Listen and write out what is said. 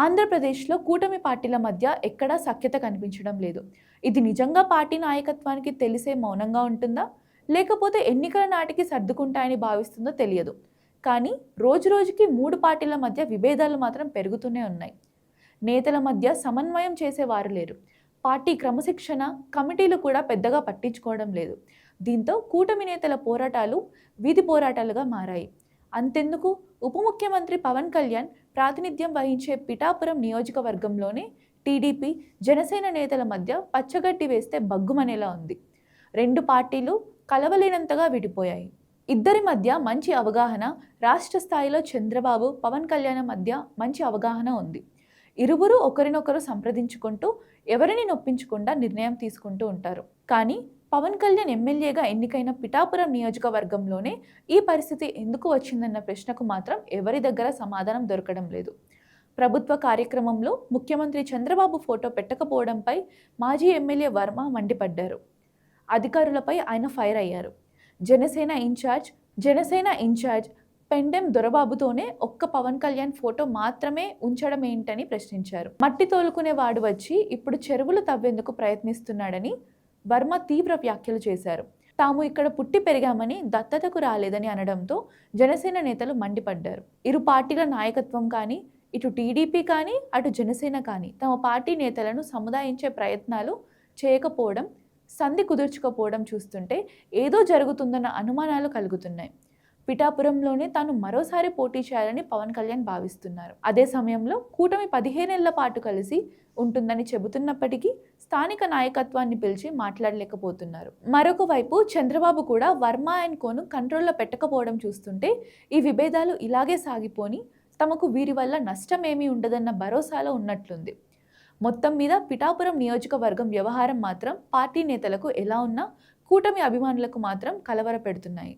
ఆంధ్రప్రదేశ్లో కూటమి పార్టీల మధ్య ఎక్కడా సఖ్యత కనిపించడం లేదు. ఇది నిజంగా పార్టీ నాయకత్వానికి తెలిసే మౌనంగా ఉంటుందా? లేకపోతే ఎన్నికల నాటికి సర్దుకుంటాయని భావిస్తుందో తెలియదు. కానీ రోజురోజుకి 3 పార్టీల మధ్య విభేదాలు మాత్రం పెరుగుతూనే ఉన్నాయి. నేతల మధ్య సమన్వయం చేసేవారు లేరు. పార్టీ క్రమశిక్షణ, కమిటీలు కూడా పెద్దగా పట్టించుకోవడం లేదు. దీంతో కూటమి నేతల పోరాటాలు వీధి పోరాటాలుగా మారాయి. అంతెందుకు, ఉప ముఖ్యమంత్రి పవన్ కళ్యాణ్ ప్రాతినిధ్యం వహించే పిఠాపురం నియోజకవర్గంలోనే టీడీపీ, జనసేన నేతల మధ్య పచ్చగడ్డి వేస్తే బగ్గుమనేలా ఉంది. 2 పార్టీలు కలవలేనంతగా విడిపోయాయి. ఇద్దరి మధ్య మంచి అవగాహన, రాష్ట్ర స్థాయిలో చంద్రబాబు, పవన్ కళ్యాణ్ మధ్య మంచి అవగాహన ఉంది. ఇరువురు ఒకరినొకరు సంప్రదించుకుంటూ ఎవరిని నొప్పించకుండా నిర్ణయం తీసుకుంటూ ఉంటారు. కానీ పవన్ కళ్యాణ్ ఎమ్మెల్యేగా ఎన్నికైన పిఠాపురం నియోజకవర్గంలోనే ఈ పరిస్థితి ఎందుకు వచ్చిందన్న ప్రశ్నకు మాత్రం ఎవరి దగ్గర సమాధానం దొరకడం లేదు. ప్రభుత్వ కార్యక్రమంలో ముఖ్యమంత్రి చంద్రబాబు ఫోటో పెట్టకపోవడంపై మాజీ ఎమ్మెల్యే వర్మ మండిపడ్డారు. అధికారులపై ఆయన ఫైర్ అయ్యారు. జనసేన ఇన్ఛార్జ్ పెండెం దొరబాబుతోనే ఒక్క పవన్ కళ్యాణ్ ఫోటో మాత్రమే ఉంచడం ఏంటని ప్రశ్నించారు. మట్టి తోలుకునే వాడు వచ్చి ఇప్పుడు చెరువులు తవ్వేందుకు ప్రయత్నిస్తున్నాడని వర్మ తీవ్ర వ్యాఖ్యలు చేశారు. తాము ఇక్కడ పుట్టి పెరిగామని, దత్తతకు రాలేదని అనడంతో జనసేన నేతలు మండిపడ్డారు. ఇరు పార్టీల నాయకత్వం కానీ, ఇటు టీడీపీ కానీ, అటు జనసేన కానీ తమ పార్టీ నేతలను సముదాయించే ప్రయత్నాలు చేయకపోవడం, సంధి కుదుర్చుకోపోవడం చూస్తుంటే ఏదో జరుగుతుందన్న అనుమానాలు కలుగుతున్నాయి. పిఠాపురంలోనే తాను మరోసారి పోటీ చేయాలని పవన్ కళ్యాణ్ భావిస్తున్నారు. అదే సమయంలో కూటమి 15 ఏళ్ల పాటు కలిసి ఉంటుందని చెబుతున్నప్పటికీ స్థానిక నాయకత్వాన్ని పిలిచి మాట్లాడలేకపోతున్నారు. మరొక వైపు చంద్రబాబు కూడా వర్మ అండ్ కోను కంట్రోల్లో పెట్టకపోవడం చూస్తుంటే ఈ విభేదాలు ఇలాగే సాగిపోని తమకు వీరి వల్ల నష్టమేమీ ఉండదన్న భరోసాలో ఉన్నట్లుంది. మొత్తం మీద పిఠాపురం నియోజకవర్గం వ్యవహారం మాత్రం పార్టీ నేతలకు ఎలా ఉన్నా కూటమి అభిమానులకు మాత్రం కలవరపెడుతున్నాయి.